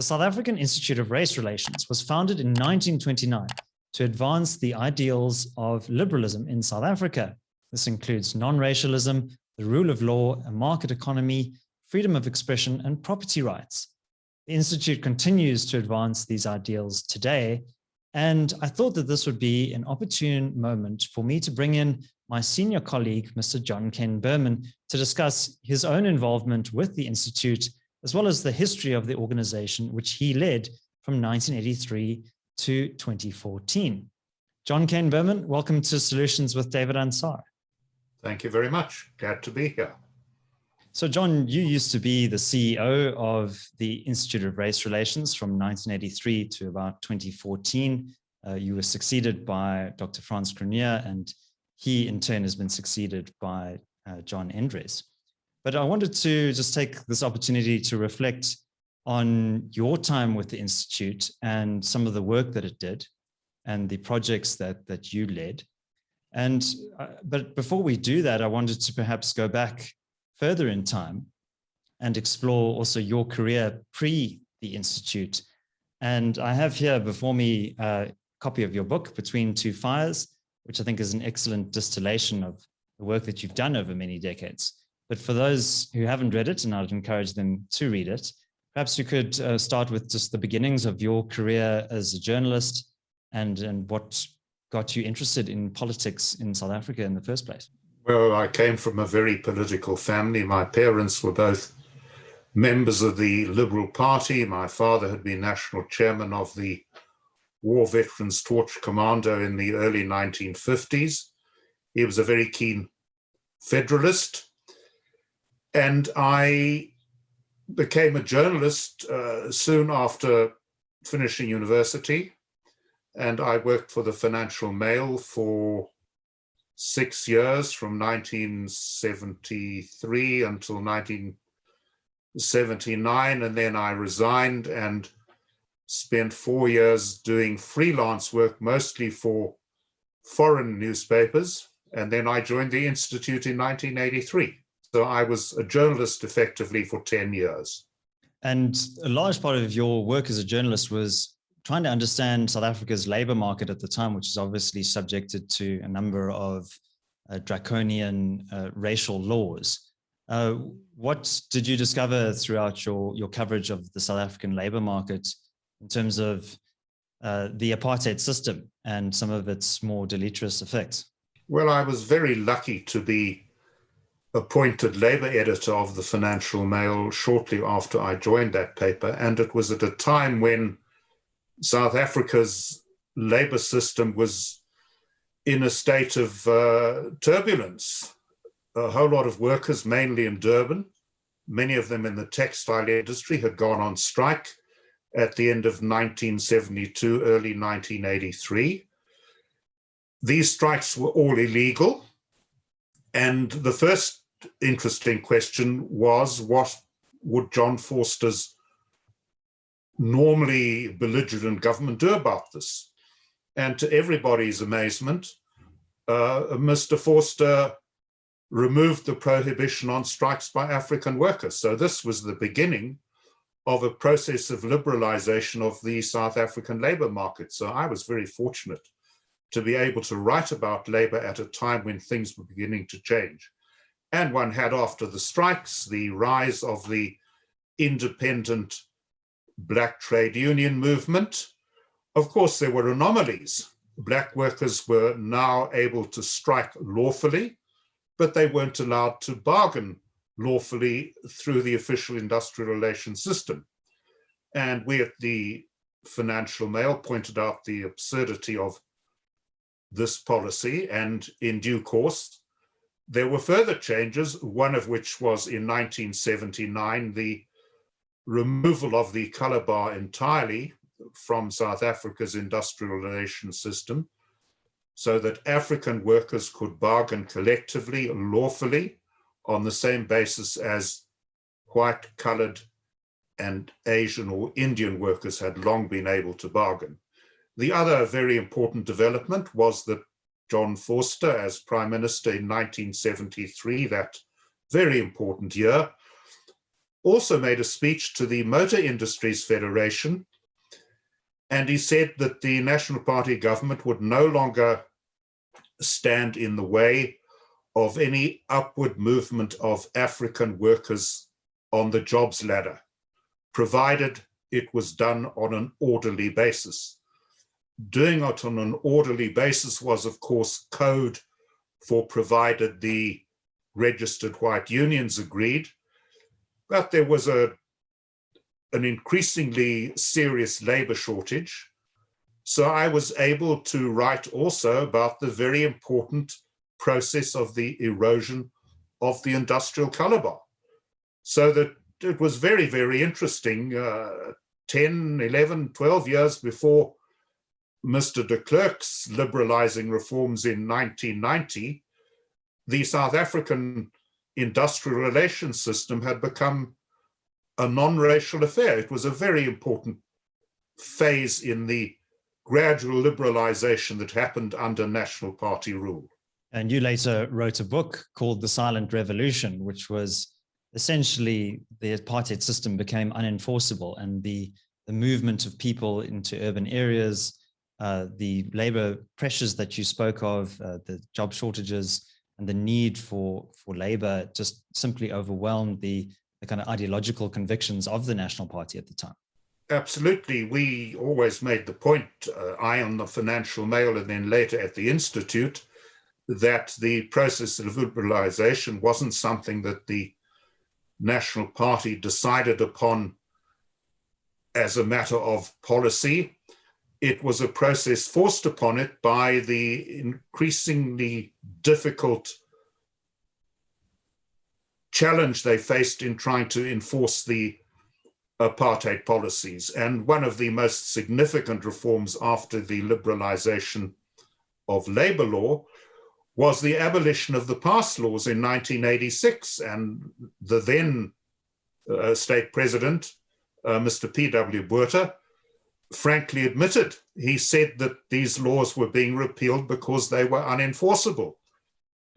The South African Institute of Race Relations was founded in 1929 to advance the ideals of liberalism in South Africa. This includes non-racialism, the rule of law, a market economy, freedom of expression, and property rights. The Institute continues to advance these ideals today, and I thought that this would be an opportune moment for me to bring in my senior colleague, Mr. John Kane-Berman, to discuss his own involvement with the Institute, as well as the history of the organization, which he led from 1983 to 2014. John Kane-Berman, welcome to Solutions with David Ansara. Thank you very much. Glad to be here. So John, you used to be the CEO of the Institute of Race Relations from 1983 to about 2014. You were succeeded by Dr. Frans Cronje, and he in turn has been succeeded by John Endres. But I wanted to just take this opportunity to reflect on your time with the Institute and some of the work that it did and the projects that you led. And but before we do that, I wanted to perhaps go back further in time and explore also your career pre the Institute. And I have here before me a copy of your book, Between Two Fires, which I think is an excellent distillation of the work that you've done over many decades. But for those who haven't read it, and I'd encourage them to read it, perhaps you could start with just the beginnings of your career as a journalist and what got you interested in politics in South Africa in the first place. Well, I came from a very political family. My parents were both members of the Liberal Party. My father had been national chairman of the War Veterans Torch Commando in the early 1950s. He was a very keen federalist. And I became a journalist soon after finishing university. And I worked for the Financial Mail for 6 years, from 1973 until 1979. And then I resigned and spent 4 years doing freelance work, mostly for foreign newspapers. And then I joined the Institute in 1983. So I was a journalist effectively for 10 years. And a large part of your work as a journalist was trying to understand South Africa's labor market at the time, which is obviously subjected to a number of draconian racial laws. What did you discover throughout your coverage of the South African labor market in terms of the apartheid system and some of its more deleterious effects? Well, I was very lucky to be appointed labor editor of the Financial Mail shortly after I joined that paper. And it was at a time when South Africa's labor system was in a state of turbulence. A whole lot of workers, mainly in Durban, many of them in the textile industry, had gone on strike at the end of 1972, early 1983. These strikes were all illegal. And the first interesting question was, what would John Vorster's normally belligerent government do about this? And to everybody's amazement, Mr. Vorster removed the prohibition on strikes by African workers. So this was the beginning of a process of liberalization of the South African labor market. So I was very fortunate to be able to write about labor at a time when things were beginning to change. And one had, after the strikes, the rise of the independent Black trade union movement. Of course, there were anomalies. Black workers were now able to strike lawfully, but they weren't allowed to bargain lawfully through the official industrial relations system. And we at the Financial Mail pointed out the absurdity of this policy, and in due course, there were further changes, one of which was in 1979, the removal of the color bar entirely from South Africa's industrial relations system, so that African workers could bargain collectively, lawfully, on the same basis as white, colored, and Asian or Indian workers had long been able to bargain. The other very important development was that John Vorster, as Prime Minister in 1973, that very important year, also made a speech to the Motor Industries Federation, and he said that the National Party government would no longer stand in the way of any upward movement of African workers on the jobs ladder, provided it was done on an orderly basis. Doing it on an orderly basis was, of course, code for provided the registered white unions agreed, but there was an increasingly serious labor shortage. So I was able to write also about the very important process of the erosion of the industrial color bar. So that it was very, very interesting. 10, 11, 12 years before Mr. de Klerk's liberalizing reforms in 1990, the South African industrial relations system had become a non-racial affair. It was a very important phase in the gradual liberalization that happened under National Party rule. And you later wrote a book called The Silent Revolution, which was essentially the apartheid system became unenforceable, and the movement of people into urban areas, the labor pressures that you spoke of, the job shortages, and the need for labor just simply overwhelmed the kind of ideological convictions of the National Party at the time. Absolutely. We always made the point, I on the Financial Mail and then later at the Institute, that the process of liberalization wasn't something that the National Party decided upon as a matter of policy. It was a process forced upon it by the increasingly difficult challenge they faced in trying to enforce the apartheid policies. And one of the most significant reforms after the liberalization of labor law was the abolition of the pass laws in 1986. And the then state president, Mr. P.W. Botha, frankly admitted, he said that these laws were being repealed because they were unenforceable.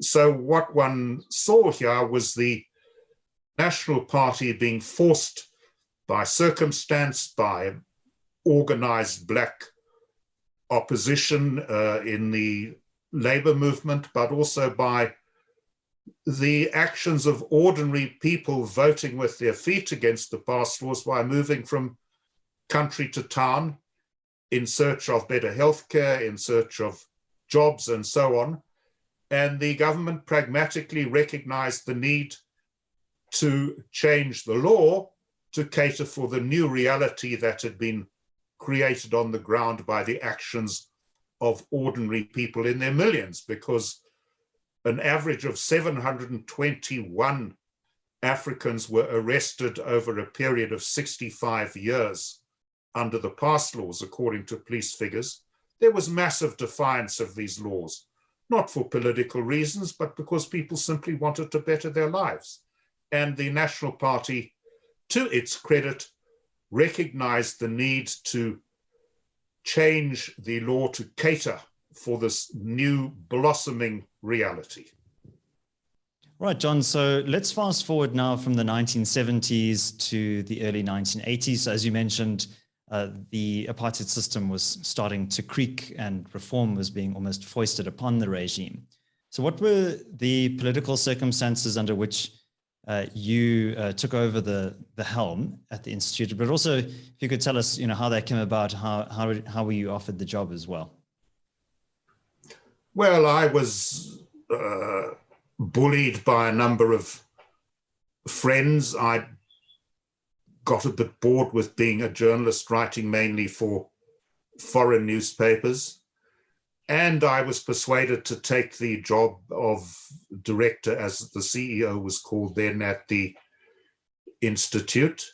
So what one saw here was the National Party being forced by circumstance, by organized black opposition in the labor movement, but also by the actions of ordinary people voting with their feet against the pass laws by moving from country to town in search of better healthcare, in search of jobs and so on. And the government pragmatically recognized the need to change the law to cater for the new reality that had been created on the ground by the actions of ordinary people in their millions, because an average of 721 Africans were arrested over a period of 65 years under the pass laws, according to police figures. There was massive defiance of these laws, not for political reasons, but because people simply wanted to better their lives. And the National Party, to its credit, recognized the need to change the law to cater for this new blossoming reality. Right, John, so let's fast forward now from the 1970s to the early 1980s. So as you mentioned, the apartheid system was starting to creak and reform was being almost foisted upon the regime. So what were the political circumstances under which you took over the helm at the Institute, but also if you could tell us, how that came about, how were you offered the job as well? Well, I was bullied by a number of friends. I got a bit bored with being a journalist writing mainly for foreign newspapers. And I was persuaded to take the job of director, as the CEO was called then, at the Institute.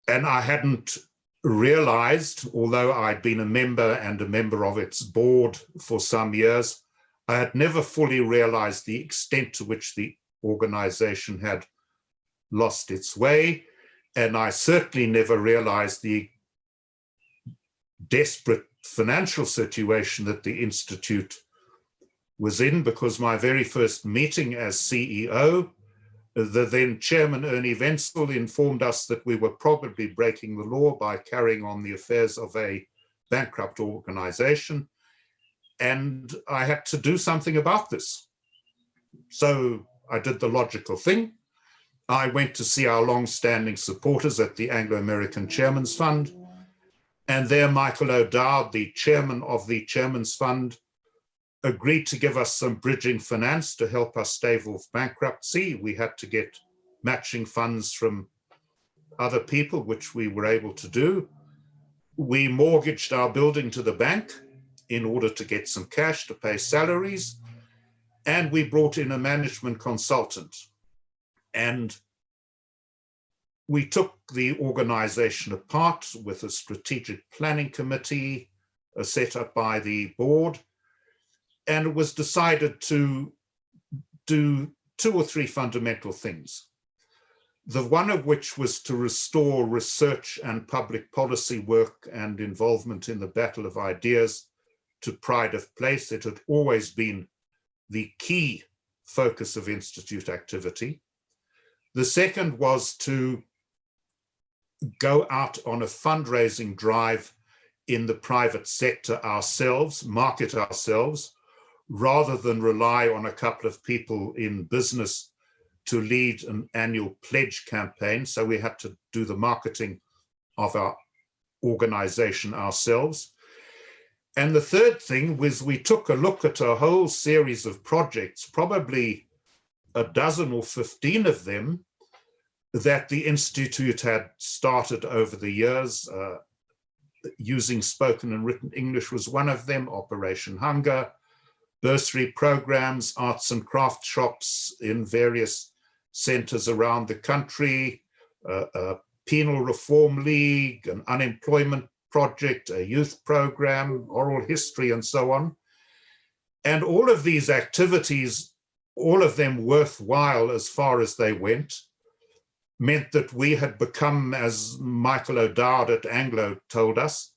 And I hadn't realized, although I'd been a member and a member of its board for some years, I had never fully realized the extent to which the organization had lost its way. And I certainly never realized the desperate financial situation that the Institute was in, because my very first meeting as CEO The then chairman, Ernie Wenzel, informed us that we were probably breaking the law by carrying on the affairs of a bankrupt organization. And I had to do something about this. So I did the logical thing. I went to see our long-standing supporters at the Anglo-American Chairman's Fund. And there Michael O'Dowd, the chairman of the Chairman's Fund, agreed to give us some bridging finance to help us stave off bankruptcy. We had to get matching funds from other people, which we were able to do. We mortgaged our building to the bank in order to get some cash to pay salaries. And we brought in a management consultant. And we took the organization apart with a strategic planning committee set up by the board. And it was decided to do 2 or 3 fundamental things. The one of which was to restore research and public policy work and involvement in the battle of ideas to pride of place. It had always been the key focus of Institute activity. The second was to go out on a fundraising drive in the private sector ourselves, market ourselves, rather than rely on a couple of people in business to lead an annual pledge campaign. So we had to do the marketing of our organization ourselves. And the third thing was we took a look at a whole series of projects, probably a dozen or 15 of them, that the Institute had started over the years. Using spoken and written English was one of them, Operation Hunger, bursary programs, arts and craft shops in various centers around the country, a penal reform league, an unemployment project, a youth program, oral history, and so on. And all of these activities, all of them worthwhile as far as they went, meant that we had become, as Michael O'Dowd at Anglo told us,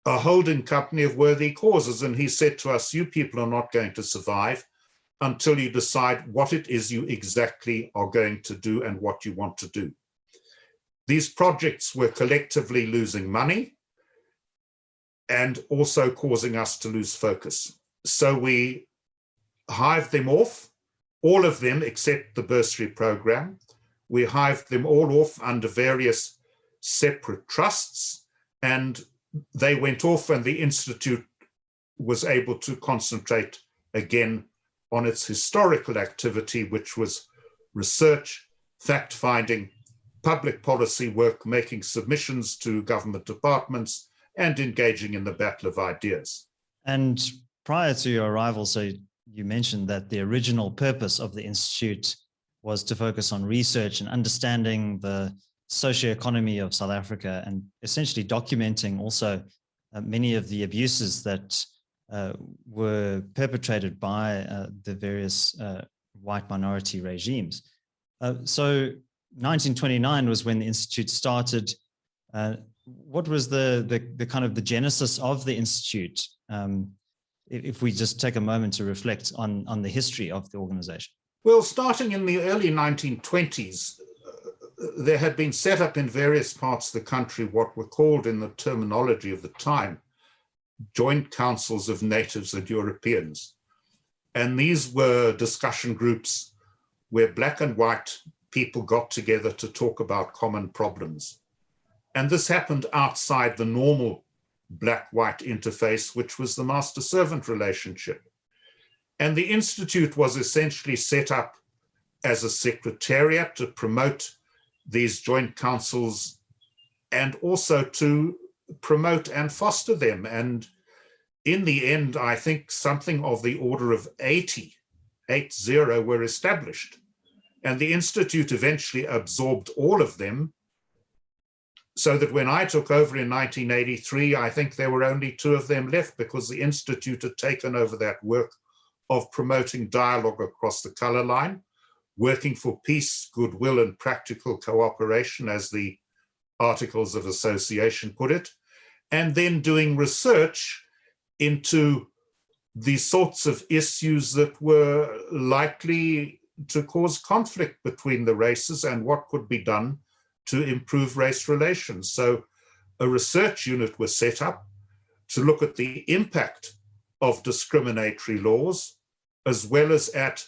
a holding company of worthy causes. And he said to us, you people are not going to survive until you decide what it is you exactly are going to do and what you want to do. These projects were collectively losing money and also causing us to lose focus. So we hived them off, all of them except the bursary program. We hived them all off under various separate trusts, and they went off, and the Institute was able to concentrate again on its historical activity, which was research, fact-finding, public policy work, making submissions to government departments, and engaging in the battle of ideas. And prior to your arrival, so you mentioned that the original purpose of the Institute was to focus on research and understanding the socioeconomy of South Africa and essentially documenting also many of the abuses that were perpetrated by the various white minority regimes. So 1929 was when the Institute started. What was the kind of the genesis of the Institute? If we just take a moment to reflect on the history of the organization. Well, starting in the early 1920s, there had been set up in various parts of the country what were called, in the terminology of the time, joint councils of natives and Europeans. And these were discussion groups where black and white people got together to talk about common problems. And this happened outside the normal black-white interface, which was the master-servant relationship. And the Institute was essentially set up as a secretariat to promote these joint councils and also to promote and foster them. And in the end, I think something of the order of 80 were established. And the Institute eventually absorbed all of them, so that when I took over in 1983, I think there were only 2 of them left, because the Institute had taken over that work of promoting dialogue across the color line, working for peace, goodwill, and practical cooperation, as the Articles of Association put it, and then doing research into the sorts of issues that were likely to cause conflict between the races and what could be done to improve race relations. So a research unit was set up to look at the impact of discriminatory laws, as well as at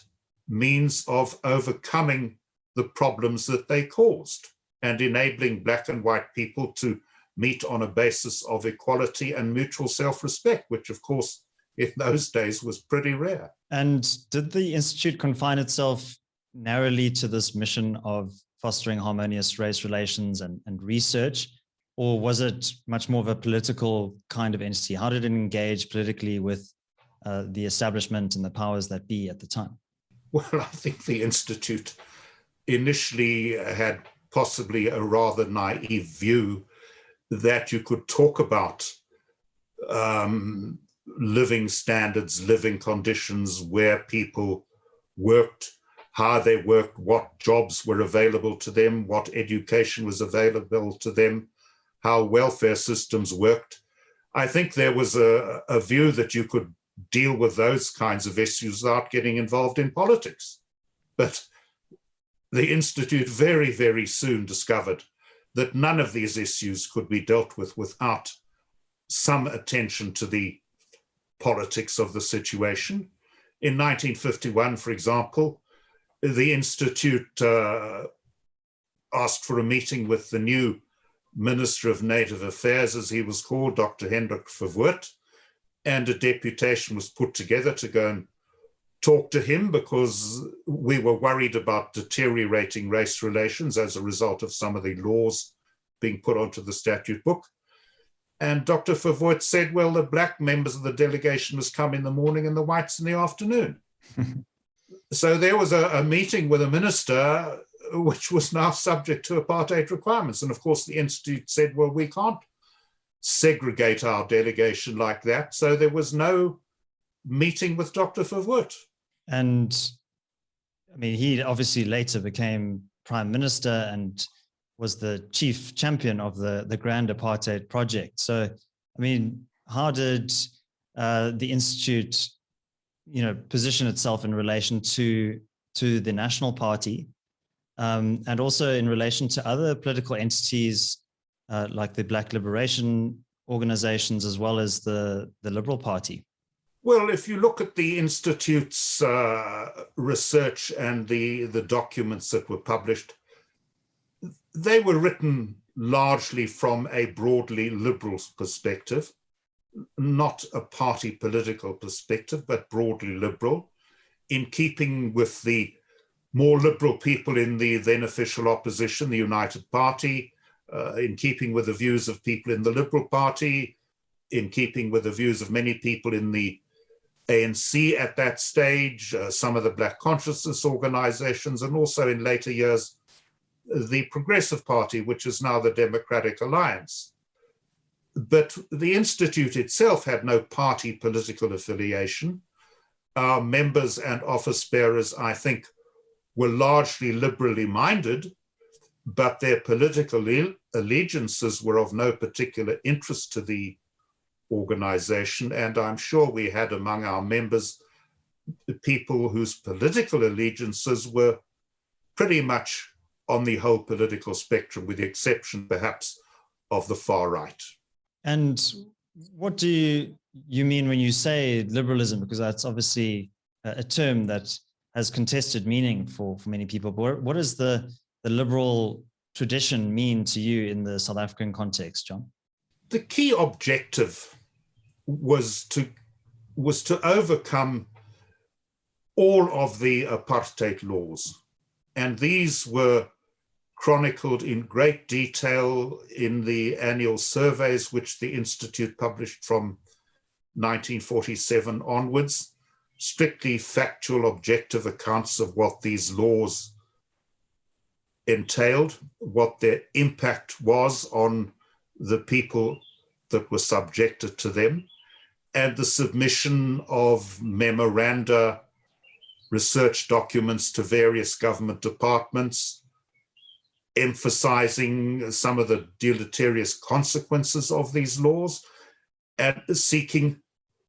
means of overcoming the problems that they caused and enabling Black and white people to meet on a basis of equality and mutual self-respect, which of course in those days was pretty rare. And did the Institute confine itself narrowly to this mission of fostering harmonious race relations and research, or was it much more of a political kind of entity? How did it engage politically with the establishment and the powers that be at the time? Well, I think the Institute initially had possibly a rather naive view that you could talk about living standards, living conditions, where people worked, how they worked, what jobs were available to them, what education was available to them, how welfare systems worked. I think there was a view that you could deal with those kinds of issues without getting involved in politics. But the Institute very, very soon discovered that none of these issues could be dealt with without some attention to the politics of the situation. In 1951, for example, the Institute asked for a meeting with the new Minister of Native Affairs, as he was called, Dr. Hendrik Verwoerd, and a deputation was put together to go and talk to him because we were worried about deteriorating race relations as a result of some of the laws being put onto the statute book. And Dr. Verwoerd said, well, the Black members of the delegation must come in the morning and the whites in the afternoon. So there was a meeting with a minister which was now subject to apartheid requirements. And of course, the Institute said, well, we can't segregate our delegation like that. So there was no meeting with Dr. Verwoerd. And I mean, he obviously later became prime minister and was the chief champion of the Grand Apartheid Project. So, I mean, how did the Institute, position itself in relation to the National Party, and also in relation to other political entities like the Black Liberation organizations, as well as the Liberal Party? Well, if you look at the Institute's research and the documents that were published, they were written largely from a broadly liberal perspective, not a party political perspective, but broadly liberal, in keeping with the more liberal people in the then official opposition, the United Party, in keeping with the views of people in the Liberal Party, in keeping with the views of many people in the ANC at that stage, some of the Black consciousness organizations, and also in later years, the Progressive Party, which is now the Democratic Alliance. But the Institute itself had no party political affiliation. Our members and office bearers, I think, were largely liberally minded, but their political allegiances were of no particular interest to the organization. And I'm sure we had among our members people whose political allegiances were pretty much on the whole political spectrum, with the exception perhaps of the far right. And what do you mean when you say liberalism? Because that's obviously a term that has contested meaning for many people. But what does the liberal tradition mean to you in the South African context, John? The key objective was to overcome all of the apartheid laws. And these were chronicled in great detail in the annual surveys, which the Institute published from 1947 onwards, strictly factual, objective accounts of what these laws entailed, what their impact was on the people that were subjected to them, and the submission of memoranda, research documents to various government departments, emphasizing some of the deleterious consequences of these laws and seeking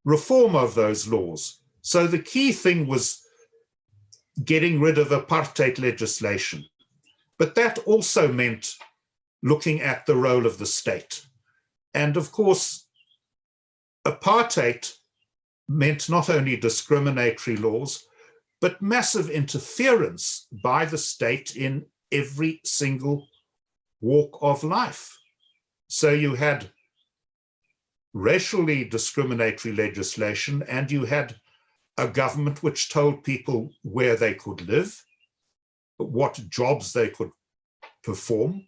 reform of those laws. So the key thing was getting rid of apartheid legislation. But that also meant looking at the role of the state. And of course, apartheid meant not only discriminatory laws, but massive interference by the state in every single walk of life. So you had racially discriminatory legislation, and you had a government which told people where they could live, what jobs they could perform,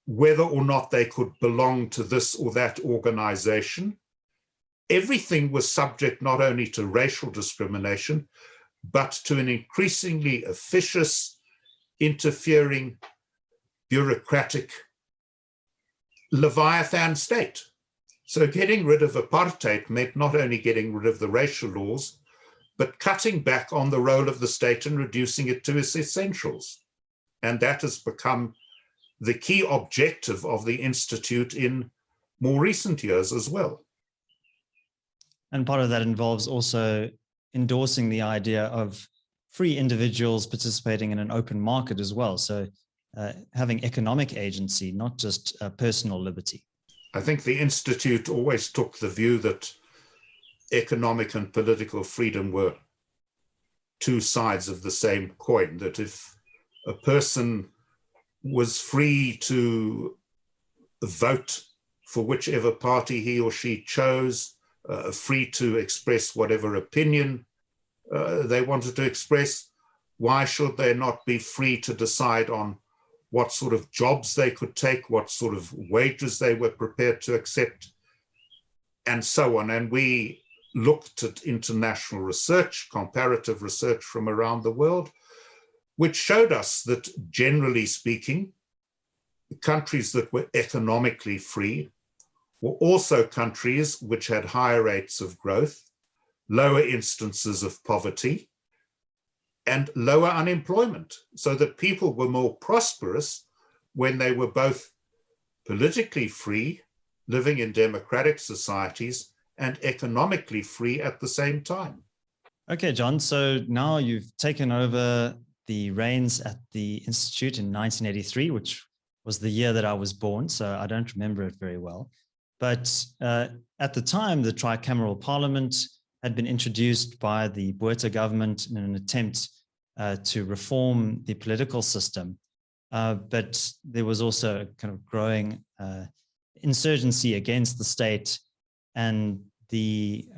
whether or not they could belong to this or that organization. Everything was subject not only to racial discrimination, but to an increasingly officious, interfering, bureaucratic Leviathan state. So getting rid of apartheid meant not only getting rid of the racial laws, but cutting back on the role of the state and reducing it to its essentials. And that has become the key objective of the Institute in more recent years as well. And part of that involves also endorsing the idea of free individuals participating in an open market as well. So having economic agency, not just personal liberty. I think the Institute always took the view that economic and political freedom were two sides of the same coin, that if a person was free to vote for whichever party he or she chose, free to express whatever opinion they wanted to express, why should they not be free to decide on what sort of jobs they could take, what sort of wages they were prepared to accept, and so on. And we looked at international research, comparative research from around the world, which showed us that generally speaking, countries that were economically free were also countries which had higher rates of growth, lower instances of poverty, and lower unemployment, so that people were more prosperous when they were both politically free, living in democratic societies, and economically free at the same time. Okay, John, so now you've taken over the reins at the Institute in 1983, which was the year that I was born, so I don't remember it very well. But at the time, the tricameral parliament had been introduced by the Botha government in an attempt to reform the political system. But there was also a kind of growing insurgency against the state, and the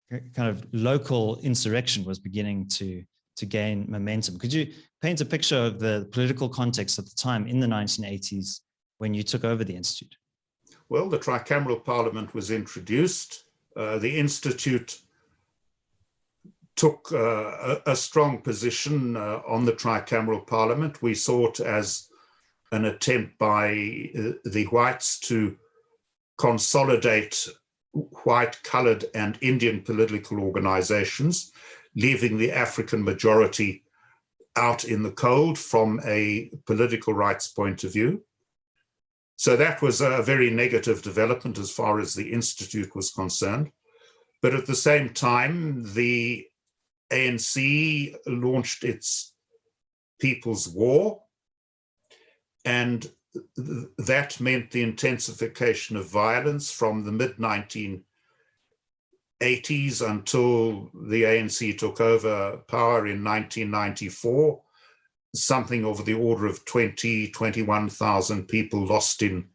kind of local insurrection was beginning to gain momentum. Could you paint a picture of the political context at the time in the 1980s when you took over the Institute? Well, the tricameral parliament was introduced. The Institute took a strong position on the tricameral parliament. We saw it as an attempt by the whites to consolidate white, colored, and Indian political organizations, leaving the African majority out in the cold from a political rights point of view. So that was a very negative development as far as the Institute was concerned. But at the same time, the ANC launched its People's War, and that meant the intensification of violence from the mid-1980s until the ANC took over power in 1994. Something over the order of 21,000 people lost in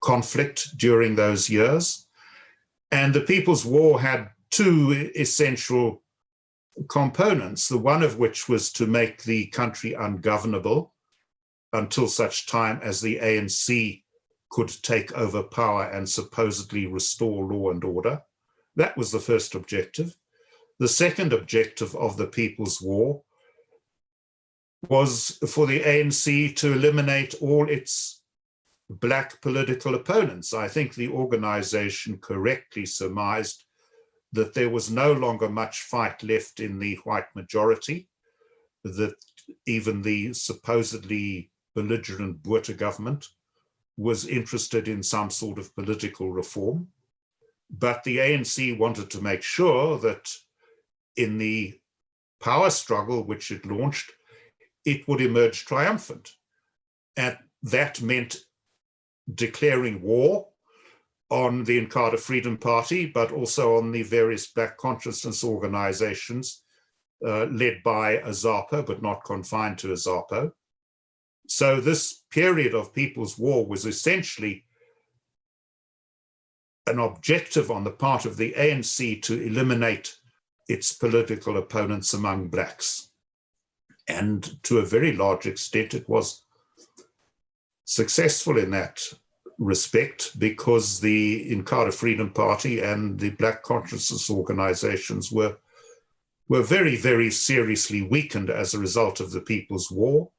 conflict during those years. And the People's War had two essential components, the one of which was to make the country ungovernable until such time as the ANC could take over power and supposedly restore law and order. That was the first objective. The second objective of the People's War was for the ANC to eliminate all its black political opponents. I think the organization correctly surmised that there was no longer much fight left in the white majority, that even the supposedly belligerent Botha government was interested in some sort of political reform. But the ANC wanted to make sure that in the power struggle which it launched, it would emerge triumphant. And that meant declaring war on the Inkatha Freedom Party, but also on the various Black consciousness organizations led by AZAPO, but not confined to AZAPO. So this period of People's War was essentially an objective on the part of the ANC to eliminate its political opponents among Blacks. And to a very large extent, it was successful in that respect, because the Inkatha Freedom Party and the Black consciousness organizations were very, very seriously weakened as a result of the People's War,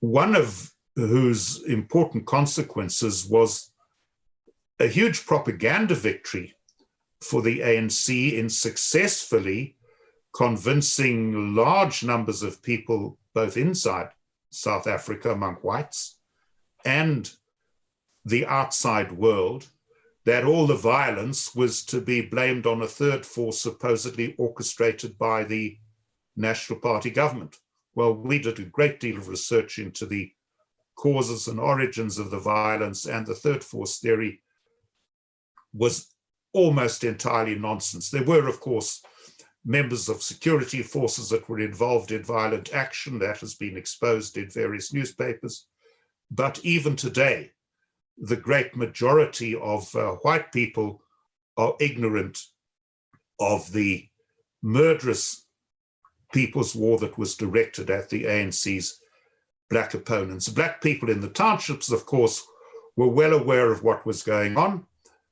one of whose important consequences was a huge propaganda victory for the ANC in successfully convincing large numbers of people, both inside South Africa among whites and the outside world, that all the violence was to be blamed on a third force supposedly orchestrated by the National Party government. Well, we did a great deal of research into the causes and origins of the violence, and the third force theory was almost entirely nonsense. There were, of course, members of security forces that were involved in violent action. That has been exposed in various newspapers. But even today, the great majority of white people are ignorant of the murderous People's War that was directed at the ANC's Black opponents. Black people in the townships, of course, were well aware of what was going on,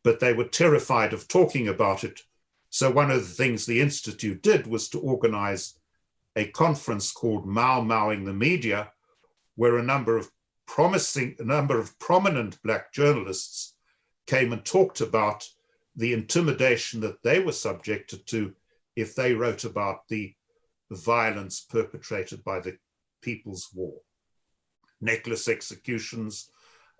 but they were terrified of talking about it. So one of the things the Institute did was to organize a conference called Mau Mauing the Media, where a number of prominent Black journalists came and talked about the intimidation that they were subjected to if they wrote about the violence perpetrated by the People's War. Necklace executions,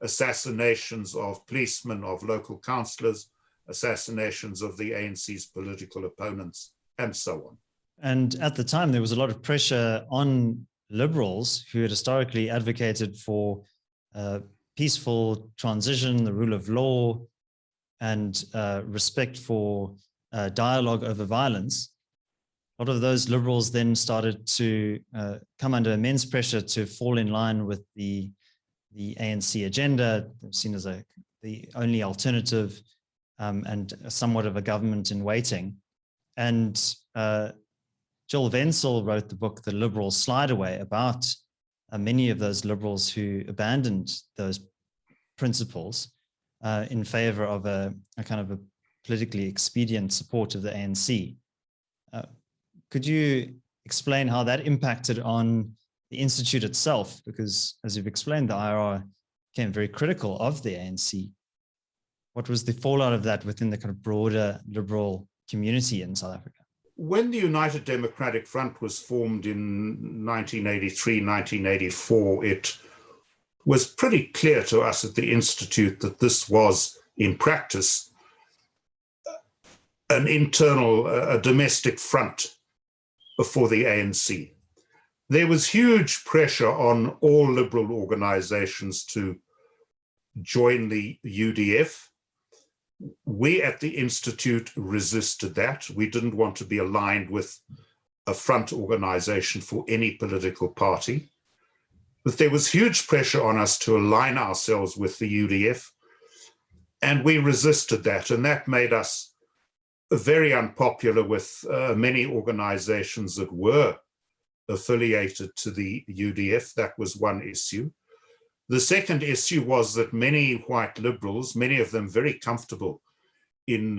assassinations of policemen, of local councillors, assassinations of the ANC's political opponents, and so on. And at the time, there was a lot of pressure on liberals who had historically advocated for peaceful transition, the rule of law, and respect for dialogue over violence. A lot of those liberals then started to come under immense pressure to fall in line with the ANC agenda, seen as the only alternative and somewhat of a government in waiting. And Jill Wenzel wrote the book, The Liberal Slideaway, about many of those liberals who abandoned those principles in favor of a kind of a politically expedient support of the ANC. Could you explain how that impacted on the Institute itself? Because as you've explained, the IRR became very critical of the ANC. What was the fallout of that within the kind of broader liberal community in South Africa? When the United Democratic Front was formed in 1983, 1984, it was pretty clear to us at the Institute that this was, in practice, an internal, a domestic front for the ANC. There was huge pressure on all liberal organizations to join the UDF. We at the Institute resisted that. We didn't want to be aligned with a front organization for any political party. But there was huge pressure on us to align ourselves with the UDF, and we resisted that, and that made us very unpopular with many organizations that were affiliated to the UDF. That was one issue. The second issue was that many white liberals, many of them very comfortable in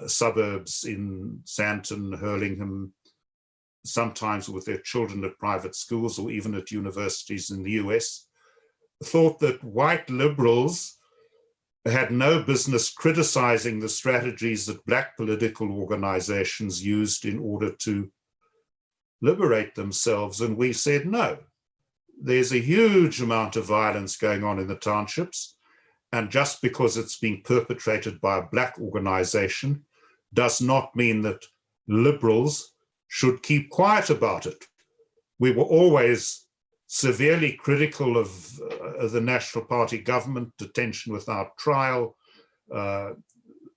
suburbs in Sandton, Hurlingham, sometimes with their children at private schools or even at universities in the US, thought that white liberals had no business criticizing the strategies that Black political organizations used in order to liberate themselves. And we said, no, there's a huge amount of violence going on in the townships. And just because it's being perpetrated by a Black organization does not mean that liberals should keep quiet about it. We were always severely critical of the National Party government, detention without trial, the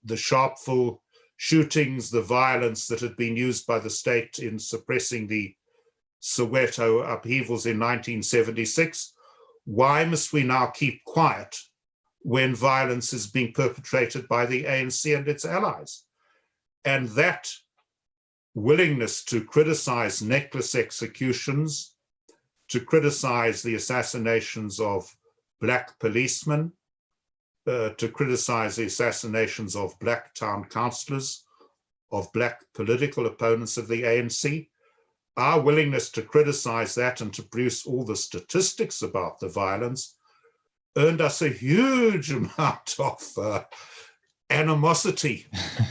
Sharpeville shootings, the violence that had been used by the state in suppressing the Soweto upheavals in 1976. Why must we now keep quiet when violence is being perpetrated by the ANC and its allies? And that willingness to criticize necklace executions, to criticize the assassinations of Black policemen, to criticize the assassinations of Black town councillors, of Black political opponents of the ANC, our willingness to criticize that and to produce all the statistics about the violence earned us a huge amount of animosity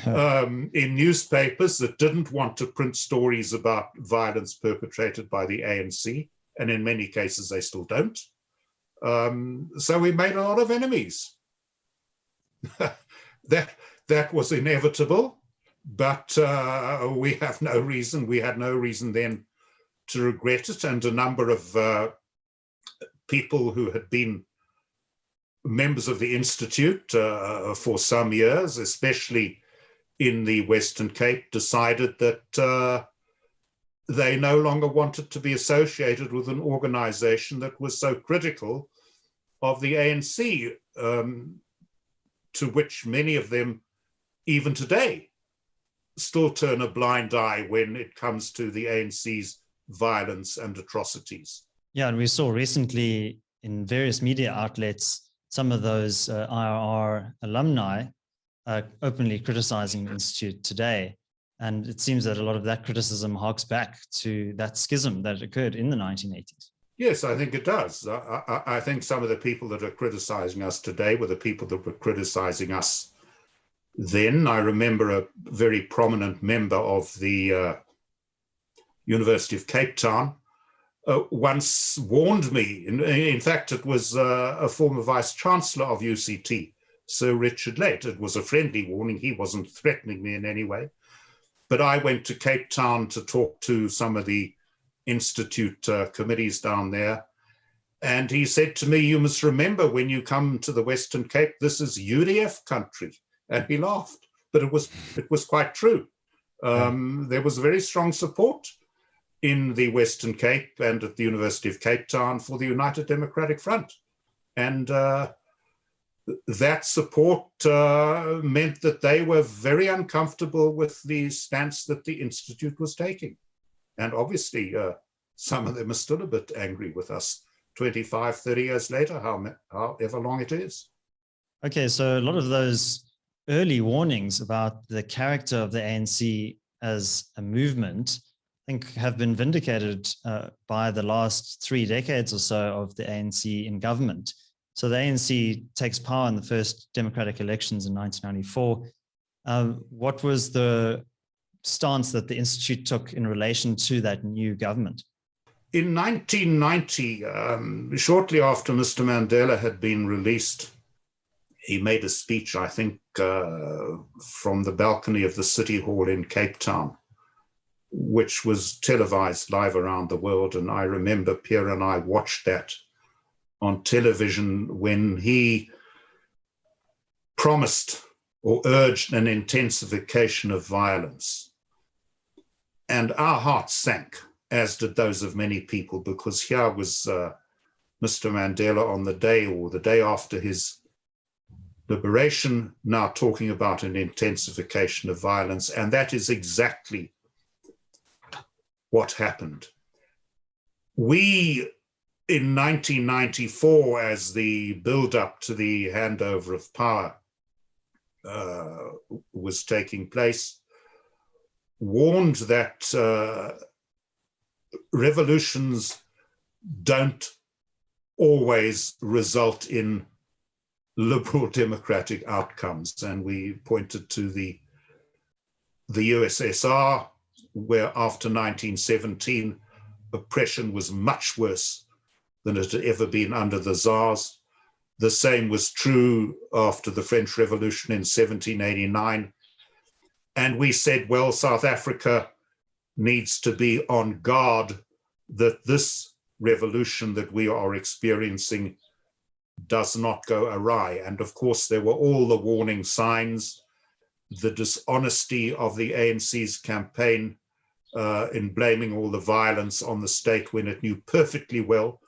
in newspapers that didn't want to print stories about violence perpetrated by the ANC, and in many cases they still don't. So we made a lot of enemies. That was inevitable, but we had no reason then to regret it, and a number of people who had been members of the Institute for some years, especially in the Western Cape, decided that they no longer wanted to be associated with an organization that was so critical of the ANC, to which many of them, even today, still turn a blind eye when it comes to the ANC's violence and atrocities. Yeah, and we saw recently in various media outlets some of those IRR alumni openly criticizing the Institute today. And it seems that a lot of that criticism harks back to that schism that occurred in the 1980s. Yes, I think it does. I think some of the people that are criticizing us today were the people that were criticizing us then. I remember a very prominent member of the University of Cape Town once warned me. In fact, it was a former vice-chancellor of UCT, Sir Richard Late. It was a friendly warning. He wasn't threatening me in any way. But I went to Cape Town to talk to some of the Institute committees down there. And he said to me, "You must remember when you come to the Western Cape, this is UDF country." And he laughed, but it was quite true. There was very strong support in the Western Cape and at the University of Cape Town for the United Democratic Front. And that support meant that they were very uncomfortable with the stance that the Institute was taking. And obviously, some of them are still a bit angry with us 25, 30 years later, however long it is. Okay, so a lot of those early warnings about the character of the ANC as a movement, I think, have been vindicated by the last 3 decades or so of the ANC in government. So the ANC takes power in the first democratic elections in 1994. What was the stance that the Institute took in relation to that new government? In 1990, shortly after Mr. Mandela had been released, he made a speech, I think, from the balcony of the City Hall in Cape Town, which was televised live around the world. And I remember Pierre and I watched that on television when he promised or urged an intensification of violence. And our hearts sank, as did those of many people, because here was Mr. Mandela on the day or the day after his liberation, now talking about an intensification of violence. And that is exactly what happened. We, in 1994, as the build-up to the handover of power was taking place, warned that revolutions don't always result in liberal democratic outcomes. And we pointed to the USSR, where after 1917, oppression was much worse than it had ever been under the Tsars. The same was true after the French Revolution in 1789. And we said, well, South Africa needs to be on guard that this revolution that we are experiencing does not go awry. And of course, there were all the warning signs, the dishonesty of the ANC's campaign in blaming all the violence on the state when it knew perfectly well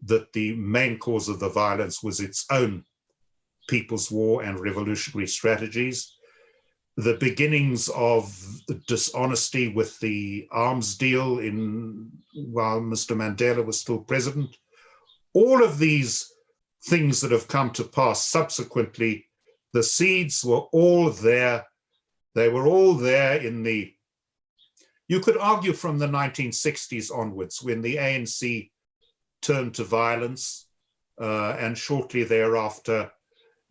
that the main cause of the violence was its own people's war and revolutionary strategies. The beginnings of dishonesty with the arms deal while Mr. Mandela was still president. All of these things that have come to pass subsequently, the seeds were all there. They were all there you could argue from the 1960s onwards, when the ANC turned to violence and shortly thereafter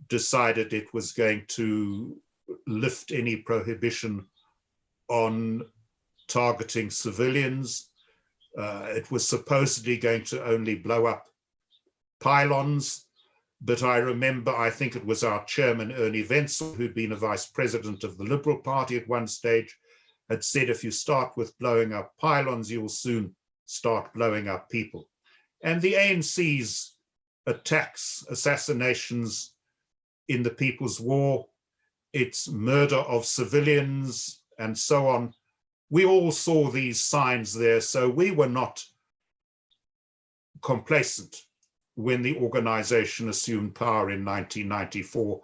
decided it was going to lift any prohibition on targeting civilians. It was supposedly going to only blow up pylons, but I remember, I think it was our chairman, Ernie Wenzel, who'd been a vice president of the Liberal Party at one stage, had said, if you start with blowing up pylons, you will soon start blowing up people. And the ANC's attacks, assassinations in the People's War, its murder of civilians and so on, we all saw these signs there. So we were not complacent when the organization assumed power in 1994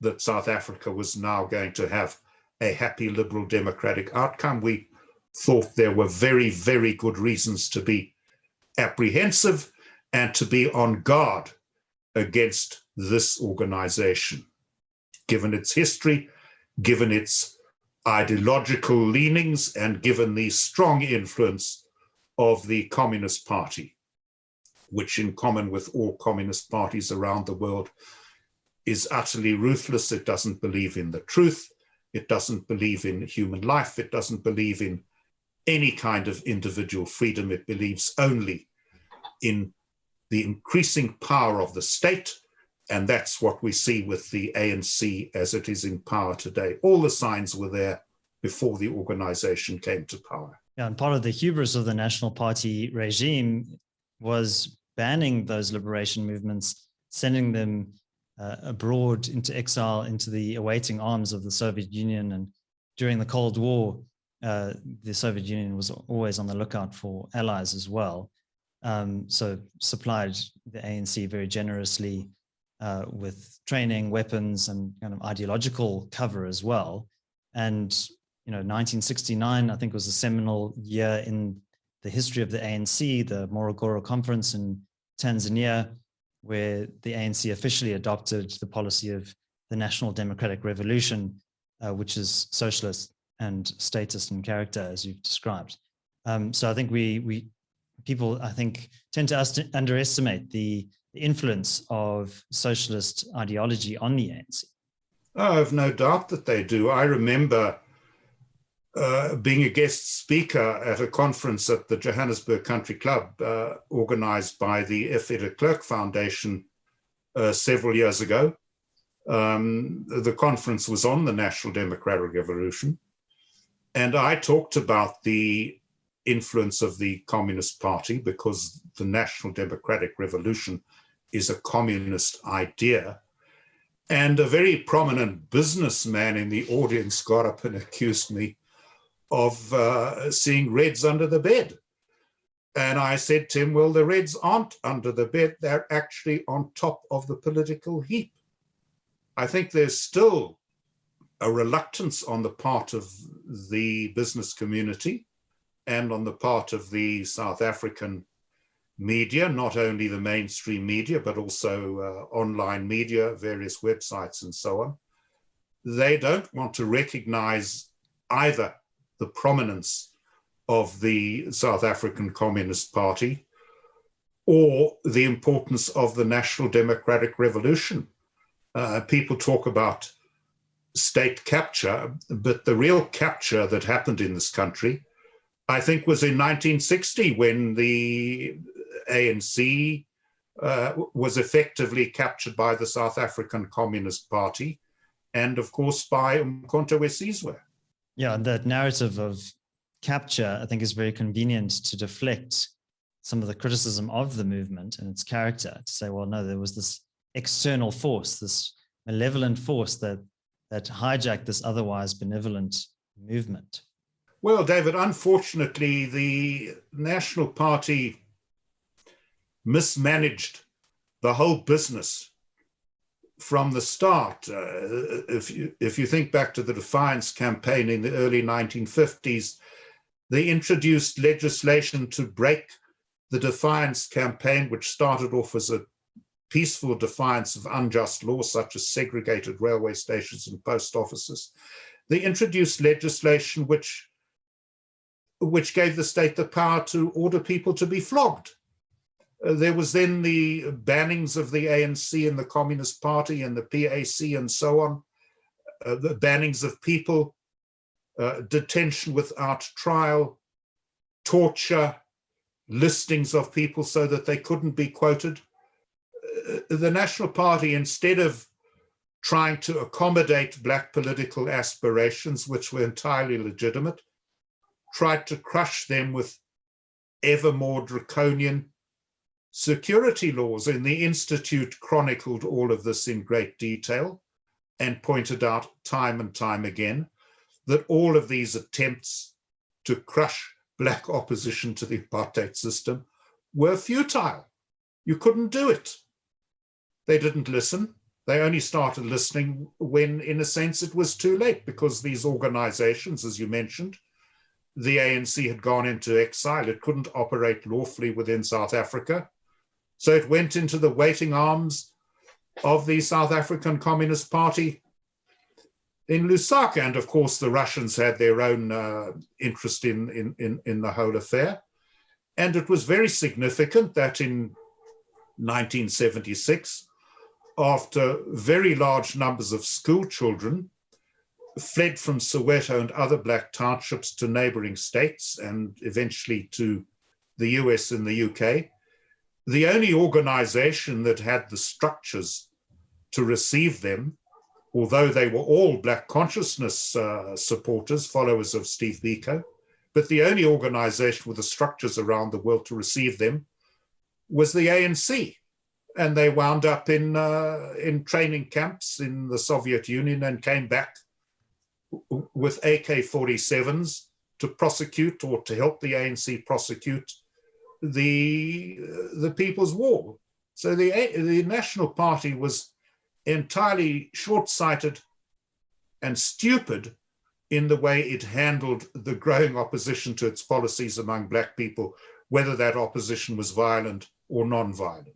that South Africa was now going to have a happy liberal democratic outcome. We thought there were very, very good reasons to be apprehensive and to be on guard against this organization, given its history, given its ideological leanings, and given the strong influence of the Communist Party, which, in common with all communist parties around the world, is utterly ruthless. It doesn't believe in the truth. It doesn't believe in human life. It doesn't believe in any kind of individual freedom. It believes only in the increasing power of the state. And that's what we see with the ANC as it is in power today. All the signs were there before the organization came to power. Yeah, and part of the hubris of the National Party regime was banning those liberation movements, sending them abroad into exile, into the awaiting arms of the Soviet Union. And during the Cold War, the Soviet Union was always on the lookout for allies as well. So supplied the ANC very generously with training, weapons, and kind of ideological cover as well. And 1969, I think, was a seminal year in the history of the ANC, the Morogoro Conference in Tanzania, where the ANC officially adopted the policy of the National Democratic Revolution, which is socialist and statist in character, as you've described. So I think people tend to underestimate the influence of socialist ideology on the ANC. Oh, I have no doubt that they do. I remember being a guest speaker at a conference at the Johannesburg Country Club, organized by the F. de Klerk Foundation several years ago. The conference was on the National Democratic Revolution. And I talked about the influence of the Communist Party, because the National Democratic Revolution is a communist idea. And a very prominent businessman in the audience got up and accused me of seeing Reds under the bed. And I said to him, well, the Reds aren't under the bed, they're actually on top of the political heap. I think there's still a reluctance on the part of the business community and on the part of the South African media, not only the mainstream media, but also online media, various websites and so on. They don't want to recognize either the prominence of the South African Communist Party or the importance of the National Democratic Revolution. People talk about state capture, but the real capture that happened in this country, I think, was in 1960, when the ANC was effectively captured by the South African Communist Party and, of course, by Umkhonto we Sizwe. Yeah, that narrative of capture, I think, is very convenient to deflect some of the criticism of the movement and its character, to say, well, no, there was this external force, this malevolent force that hijacked this otherwise benevolent movement. Well, David, unfortunately, the National Party mismanaged the whole business from the start. If you think back to the Defiance campaign in the early 1950s, they introduced legislation to break the Defiance campaign, which started off as a peaceful defiance of unjust laws such as segregated railway stations and post offices. They introduced legislation which gave the state the power to order people to be flogged. There was then the bannings of the ANC and the Communist Party and the PAC and so on, the bannings of people, detention without trial, torture, listings of people so that they couldn't be quoted. The National Party, instead of trying to accommodate Black political aspirations, which were entirely legitimate, tried to crush them with ever more draconian security laws. And the Institute chronicled all of this in great detail and pointed out time and time again that all of these attempts to crush Black opposition to the apartheid system were futile. You couldn't do it. They didn't listen. They only started listening when, in a sense, it was too late, because these organizations, as you mentioned, the ANC had gone into exile. It couldn't operate lawfully within South Africa. So it went into the waiting arms of the South African Communist Party in Lusaka. And of course, the Russians had their own interest in the whole affair. And it was very significant that in 1976, after very large numbers of school children fled from Soweto and other Black townships to neighboring states and eventually to the US and the UK, the only organization that had the structures to receive them, although they were all Black consciousness supporters, followers of Steve Biko, but the only organization with the structures around the world to receive them was the ANC. And they wound up in training camps in the Soviet Union and came back with AK-47s to prosecute, or to help the ANC prosecute, the People's War. So the National Party was entirely short-sighted and stupid in the way it handled the growing opposition to its policies among Black people, whether that opposition was violent or non-violent.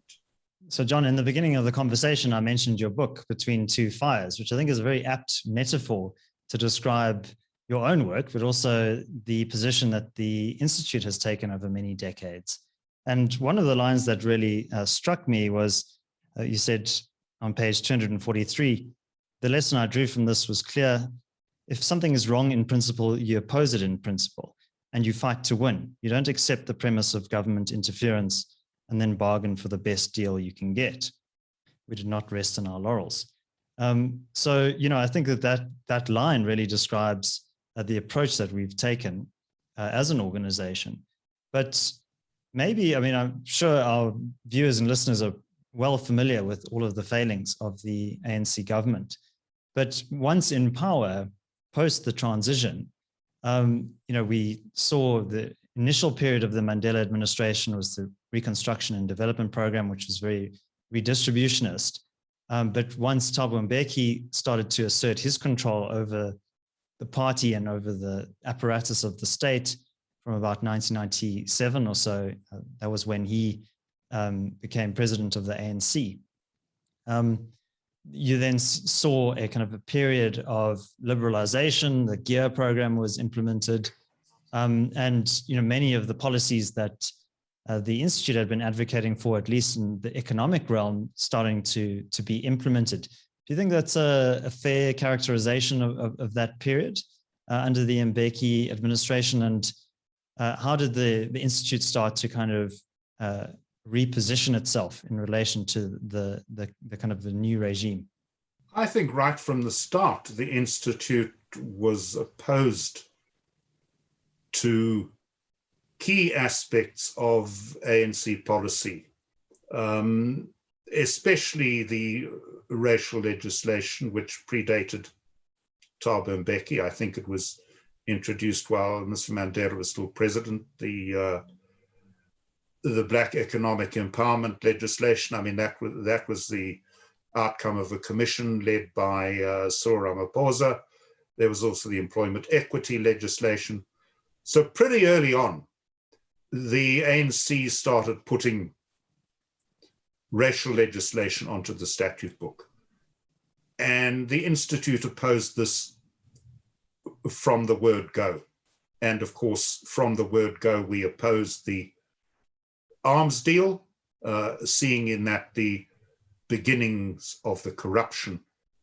So, John, in the beginning of the conversation, I mentioned your book, Between Two Fires, which I think is a very apt metaphor to describe your own work, but also the position that the Institute has taken over many decades. And one of the lines that really struck me was, you said on page 243, the lesson I drew from this was clear. If something is wrong in principle, you oppose it in principle, and you fight to win. You don't accept the premise of government interference and then bargain for the best deal you can get. We did not rest on our laurels. So, I think that line really describes the approach that we've taken as an organization. But maybe, I'm sure our viewers and listeners are well familiar with all of the failings of the ANC government. But once in power, post the transition, we saw the initial period of the Mandela administration was the Reconstruction and Development Program, which was very redistributionist. But once Thabo Mbeki started to assert his control over the party and over the apparatus of the state from about 1997 or so, that was when he became president of the ANC. You then saw a kind of a period of liberalization. The GEAR program was implemented. And many of the policies that the Institute had been advocating for, at least in the economic realm, starting to be implemented. Do you think that's a fair characterization of that period under the Mbeki administration? And how did the Institute start to kind of reposition itself in relation to the kind of the new regime? I think right from the start, the Institute was opposed to key aspects of ANC policy, especially the racial legislation, which predated Thabo Mbeki. I think it was introduced while Mr. Mandela was still president, the Black Economic Empowerment legislation. I mean, that was the outcome of a commission led by Cyril Ramaphosa. There was also the employment equity legislation. So pretty early on, the ANC started putting racial legislation onto the statute book. And the Institute opposed this from the word go. And of course, from the word go, we opposed the arms deal, seeing in that the beginnings of the corruption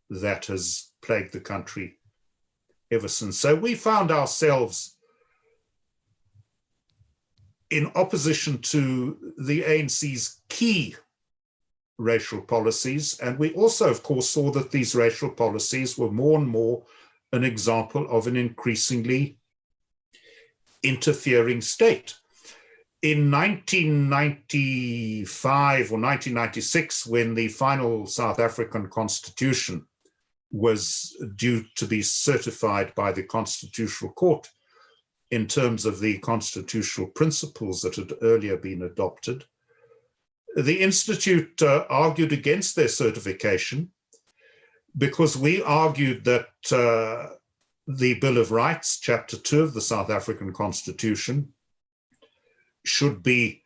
that has plagued the country ever since. So we found ourselves in opposition to the ANC's key racial policies. And we also, of course, saw that these racial policies were more and more an example of an increasingly interfering state. In 1995 or 1996, when the final South African Constitution was due to be certified by the Constitutional Court in terms of the constitutional principles that had earlier been adopted, the Institute argued against their certification because we argued that the Bill of Rights, Chapter 2 of the South African Constitution, should be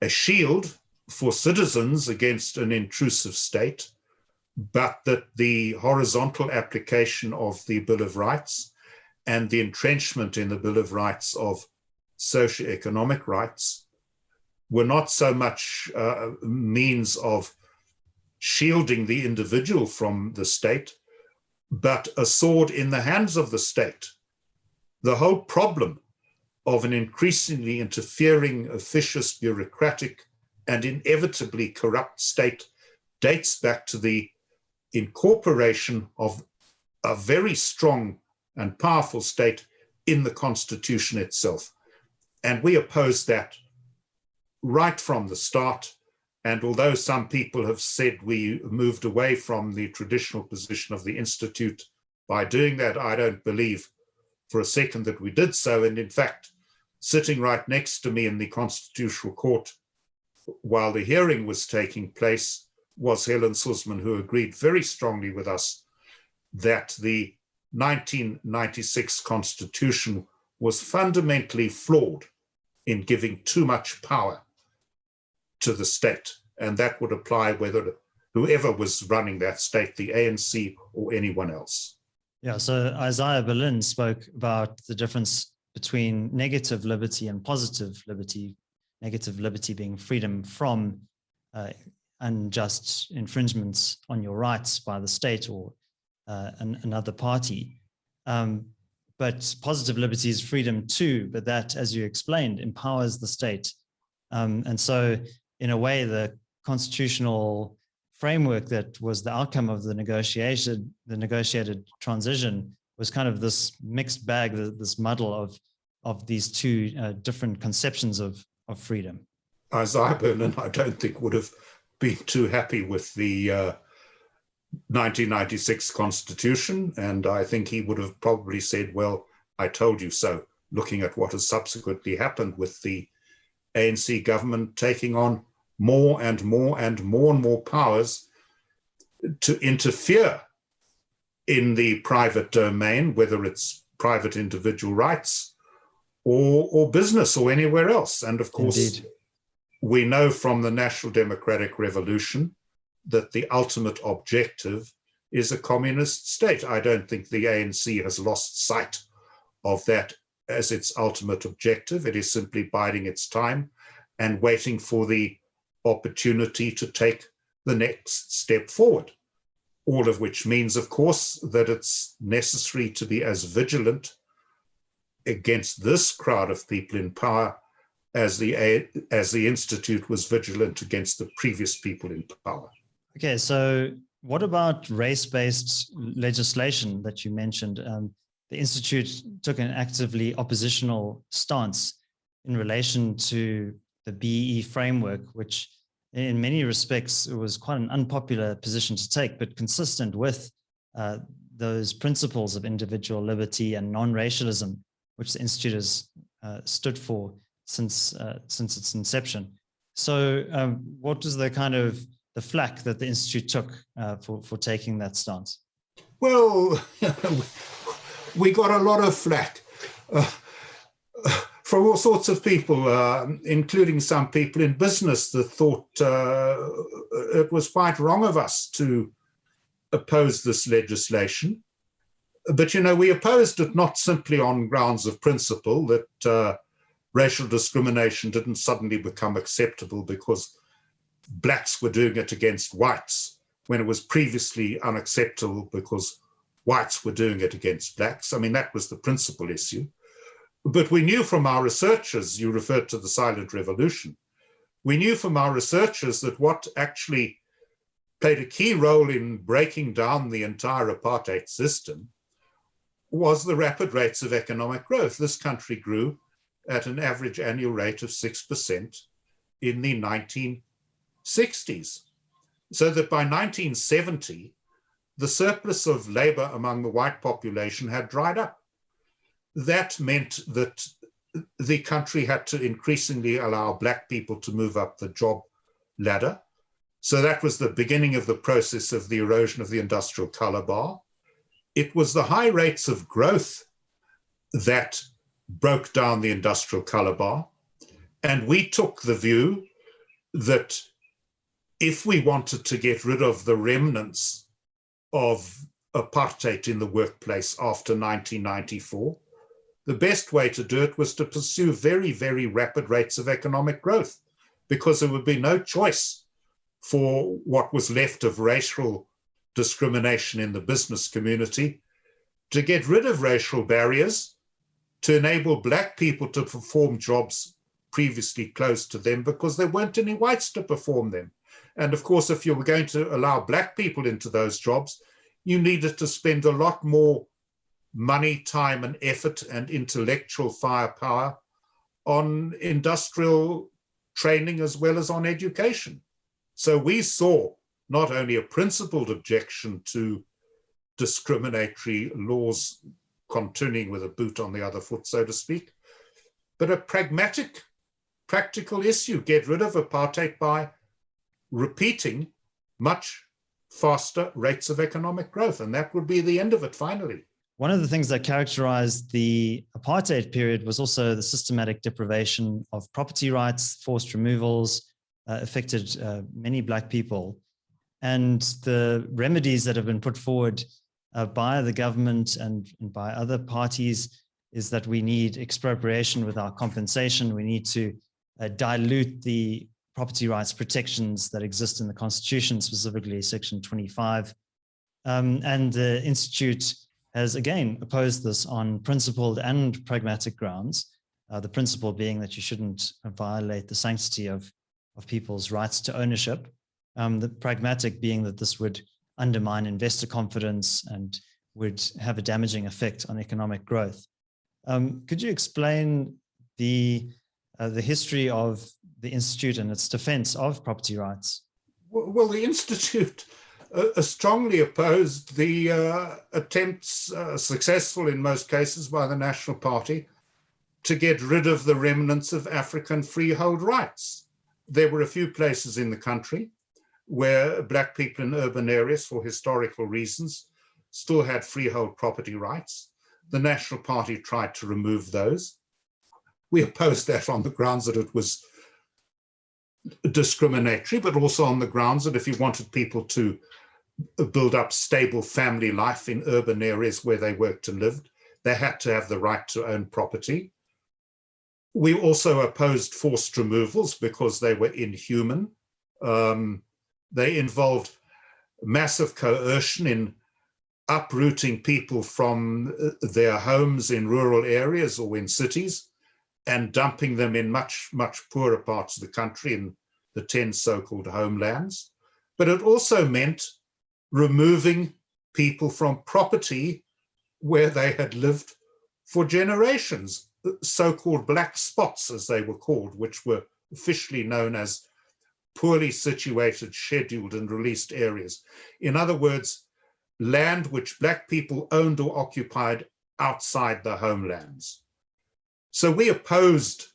a shield for citizens against an intrusive state, but that the horizontal application of the Bill of Rights and the entrenchment in the Bill of Rights of socioeconomic rights were not so much means of shielding the individual from the state, but a sword in the hands of the state. The whole problem of an increasingly interfering, officious, bureaucratic, and inevitably corrupt state dates back to the incorporation of a very strong and powerful state in the Constitution itself. And we oppose that right from the start. And although some people have said we moved away from the traditional position of the Institute by doing that, I don't believe for a second that we did so. And in fact, sitting right next to me in the Constitutional Court while the hearing was taking place was Helen Suzman, who agreed very strongly with us that the 1996 Constitution was fundamentally flawed in giving too much power to the state. And that would apply whether whoever was running that state, the ANC or anyone else. Yeah, so Isaiah Berlin spoke about the difference between negative liberty and positive liberty, negative liberty being freedom from unjust infringements on your rights by the state or another party. But positive liberty is freedom too, but that, as you explained, empowers the state. And so in a way, the constitutional framework that was the outcome of the negotiated transition was kind of this mixed bag, this muddle of these two different conceptions of freedom. Isaiah Berlin, I don't think would have been too happy with the 1996 Constitution, and I think he would have probably said, well, I told you so, looking at what has subsequently happened with the ANC government taking on more and more and more and more powers to interfere in the private domain, whether it's private individual rights or business or anywhere else. And of course, indeed, we know from the National Democratic Revolution that the ultimate objective is a communist state. I don't think the ANC has lost sight of that as its ultimate objective. It is simply biding its time and waiting for the opportunity to take the next step forward. All of which means, of course, that it's necessary to be as vigilant against this crowd of people in power as the Institute was vigilant against the previous people in power. Okay, so what about race-based legislation that you mentioned? the Institute took an actively oppositional stance in relation to the BEE framework, which in many respects it was quite an unpopular position to take, but consistent with those principles of individual liberty and non-racialism, which the Institute has stood for since its inception. So what was the kind of the flack that the Institute took for taking that stance? Well, we got a lot of flack from all sorts of people, including some people in business that thought it was quite wrong of us to oppose this legislation. But, you know, we opposed it not simply on grounds of principle that racial discrimination didn't suddenly become acceptable because blacks were doing it against whites when it was previously unacceptable because whites were doing it against blacks. I mean, that was the principal issue. But we knew from our researchers, you referred to the silent revolution, we knew from our researchers that what actually played a key role in breaking down the entire apartheid system was the rapid rates of economic growth. This country grew at an average annual rate of 6% in the 1960s. So that by 1970, the surplus of labor among the white population had dried up. That meant that the country had to increasingly allow black people to move up the job ladder. So that was the beginning of the process of the erosion of the industrial color bar. It was the high rates of growth that broke down the industrial color bar. And we took the view that if we wanted to get rid of the remnants of apartheid in the workplace after 1994, the best way to do it was to pursue very, very rapid rates of economic growth, because there would be no choice for what was left of racial discrimination in the business community to get rid of racial barriers to enable black people to perform jobs previously closed to them because there weren't any whites to perform them. And of course, if you were going to allow black people into those jobs, you needed to spend a lot more money, time, and effort and intellectual firepower on industrial training as well as on education. So we saw not only a principled objection to discriminatory laws continuing with a boot on the other foot, so to speak, but a pragmatic, practical issue: get rid of apartheid by repeating much faster rates of economic growth. And that would be the end of it, finally. One of the things that characterized the apartheid period was also the systematic deprivation of property rights. Forced removals affected many black people. And the remedies that have been put forward by the government and by other parties is that we need expropriation without compensation. We need to dilute the property rights protections that exist in the Constitution, specifically Section 25. And the Institute has again opposed this on principled and pragmatic grounds. The principle being that you shouldn't violate the sanctity of people's rights to ownership. The pragmatic being that this would undermine investor confidence and would have a damaging effect on economic growth. Could you explain the history of the Institute and its defense of property rights? Well, the Institute strongly opposed the attempts, successful in most cases by the National Party, to get rid of the remnants of African freehold rights. There were a few places in the country where black people in urban areas, for historical reasons, still had freehold property rights. The National Party tried to remove those. We opposed that on the grounds that it was discriminatory, but also on the grounds that if you wanted people to build up stable family life in urban areas where they worked and lived, they had to have the right to own property. We also opposed forced removals because they were inhuman. They involved massive coercion in uprooting people from their homes in rural areas or in cities and dumping them in much, much poorer parts of the country, in the 10 so-called homelands. But it also meant removing people from property where they had lived for generations, so-called black spots, as they were called, which were officially known as poorly situated, scheduled and released areas. In other words, land which black people owned or occupied outside their homelands. So we opposed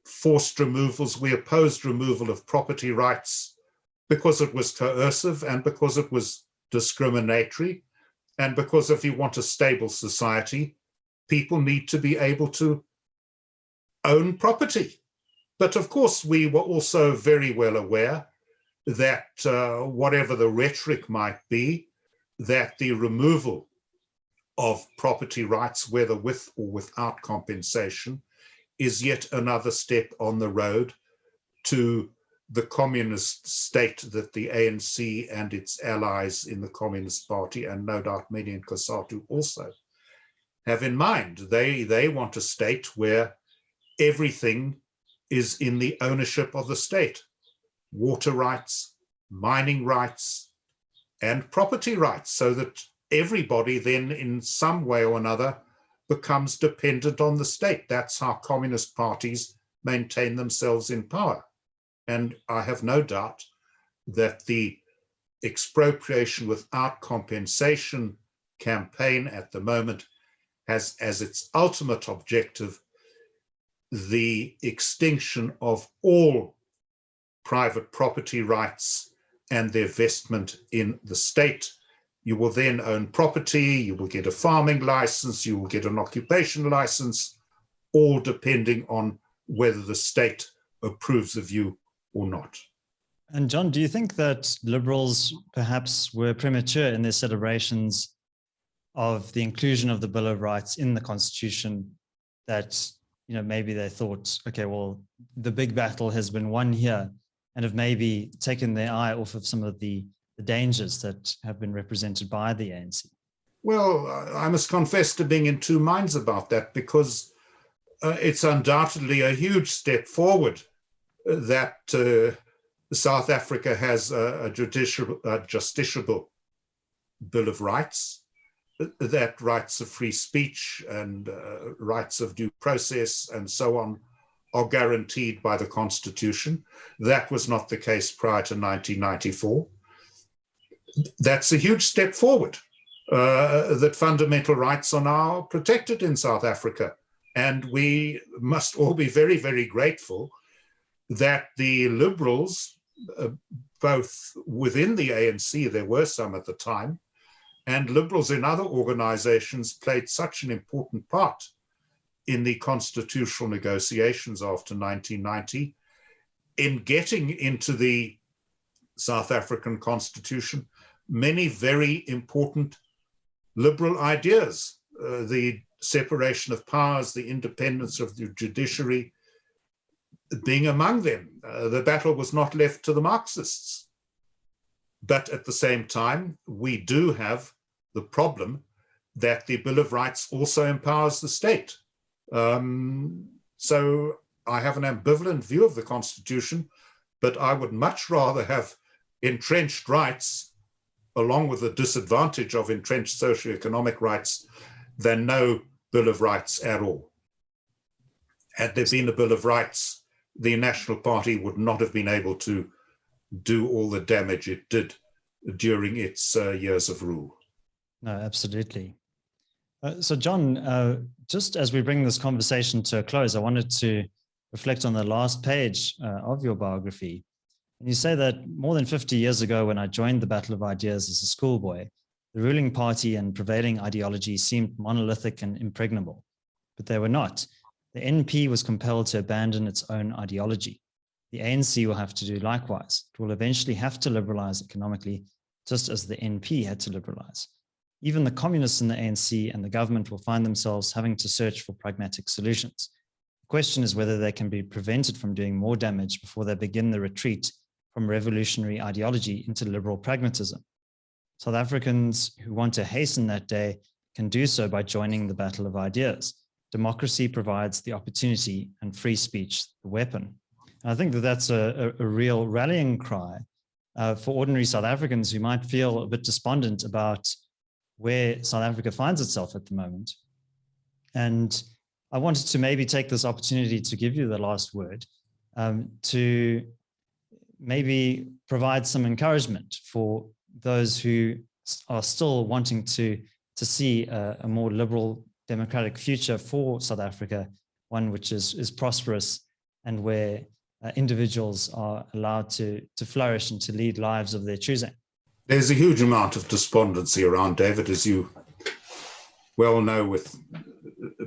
forced removals, we opposed removal of property rights because it was coercive and because it was discriminatory, and because if you want a stable society, people need to be able to own property. But of course, we were also very well aware that whatever the rhetoric might be, that the removal of property rights, whether with or without compensation, is yet another step on the road to the communist state that the ANC and its allies in the Communist Party, and no doubt many in COSATU also, have in mind. They want a state where everything is in the ownership of the state. Water rights, mining rights, and property rights, so that everybody then in some way or another becomes dependent on the state. That's how communist parties maintain themselves in power. And I have no doubt that the expropriation without compensation campaign at the moment has as its ultimate objective the extinction of all private property rights and their vestment in the state. You will then own property, you will get a farming license, you will get an occupation license, all depending on whether the state approves of you or not. And John, do you think that liberals perhaps were premature in their celebrations of the inclusion of the Bill of Rights in the Constitution, that, you know, maybe they thought, okay, well, the big battle has been won here, and have maybe taken their eye off of some of the dangers that have been represented by the ANC? Well, I must confess to being in two minds about that, because it's undoubtedly a huge step forward that South Africa has a justiciable Bill of Rights, that rights of free speech and rights of due process and so on are guaranteed by the Constitution. That was not the case prior to 1994. That's a huge step forward, that fundamental rights are now protected in South Africa. And we must all be very, very grateful that the liberals, both within the ANC, there were some at the time, and liberals in other organizations played such an important part in the constitutional negotiations after 1990 in getting into the South African Constitution many very important liberal ideas, the separation of powers, the independence of the judiciary being among them. The battle was not left to the Marxists. But at the same time, we do have the problem that the Bill of Rights also empowers the state. So I have an ambivalent view of the Constitution, but I would much rather have entrenched rights along with the disadvantage of entrenched socioeconomic rights than no Bill of Rights at all. Had there been a Bill of Rights, the National Party would not have been able to do all the damage it did during its years of rule. No, absolutely. So John, just as we bring this conversation to a close, I wanted to reflect on the last page of your biography. And you say that more than 50 years ago, when I joined the Battle of Ideas as a schoolboy, the ruling party and prevailing ideology seemed monolithic and impregnable, but they were not. The NP was compelled to abandon its own ideology. The ANC will have to do likewise. It will eventually have to liberalize economically, just as the NP had to liberalize. Even the communists in the ANC and the government will find themselves having to search for pragmatic solutions. The question is whether they can be prevented from doing more damage before they begin the retreat from revolutionary ideology into liberal pragmatism. South Africans who want to hasten that day can do so by joining the battle of ideas. Democracy provides the opportunity and free speech the weapon. And I think that that's a real rallying cry for ordinary South Africans who might feel a bit despondent about where South Africa finds itself at the moment. And I wanted to maybe take this opportunity to give you the last word, to maybe provide some encouragement for those who are still wanting to see a more liberal democratic future for South Africa, one which is prosperous and where individuals are allowed to flourish and to lead lives of their choosing. There's a huge amount of despondency around, David, as you well know, with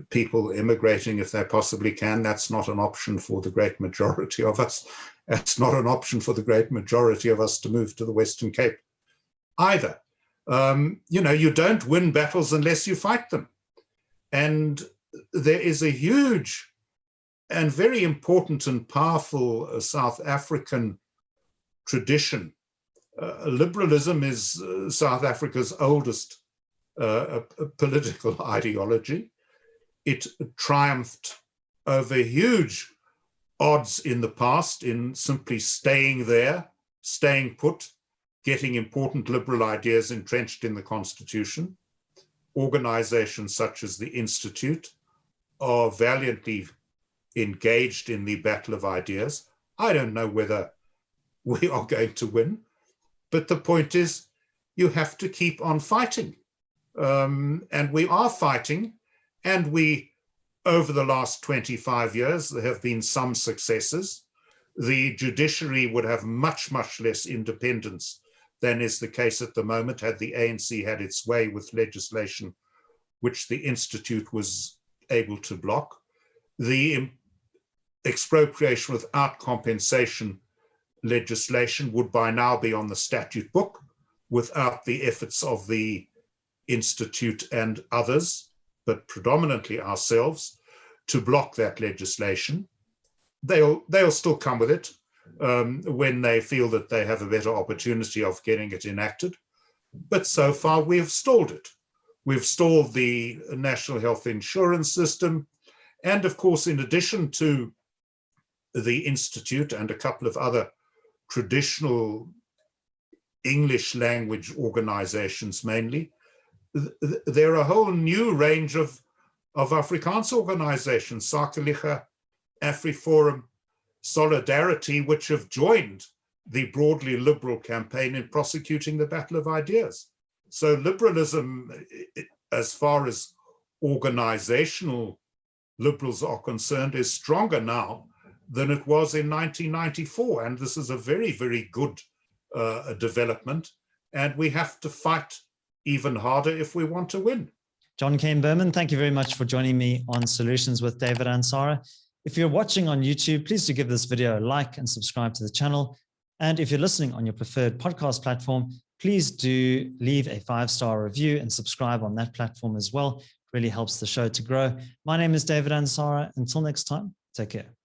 people immigrating if they possibly can. That's not an option for the great majority of us. That's not an option for the great majority of us to move to the Western Cape either. You know, you don't win battles unless you fight them. And there is a huge and very important and powerful South African tradition. Liberalism is South Africa's oldest political ideology. It triumphed over huge odds in the past in simply staying there, staying put, getting important liberal ideas entrenched in the Constitution. Organizations such as the Institute are valiantly engaged in the battle of ideas. I don't know whether we are going to win, but the point is you have to keep on fighting. And we are fighting, and we, over the last 25 years, there have been some successes. The judiciary would have much, much less independence than is the case at the moment had the ANC had its way with legislation which the Institute was able to block. The expropriation without compensation legislation would by now be on the statute book without the efforts of the Institute and others, but predominantly ourselves, to block that legislation. They'll still come with it when they feel that they have a better opportunity of getting it enacted. But so far we have stalled it. We've stalled the national health insurance system. And of course, in addition to the Institute and a couple of other traditional English language organizations mainly, there are a whole new range of Afrikaans organizations, Sakeliga, AfriForum, Solidarity, which have joined the broadly liberal campaign in prosecuting the battle of ideas. So liberalism, as far as organizational liberals are concerned, is stronger now than it was in 1994. And this is a very, very good development. And we have to fight even harder if we want to win. John Kane-Berman, thank you very much for joining me on Solutions with David Ansara. If you're watching on YouTube, please do give this video a like and subscribe to the channel. And if you're listening on your preferred podcast platform, please do leave a 5-star review and subscribe on that platform as well. It really helps the show to grow. My name is David Ansara. Until next time, take care.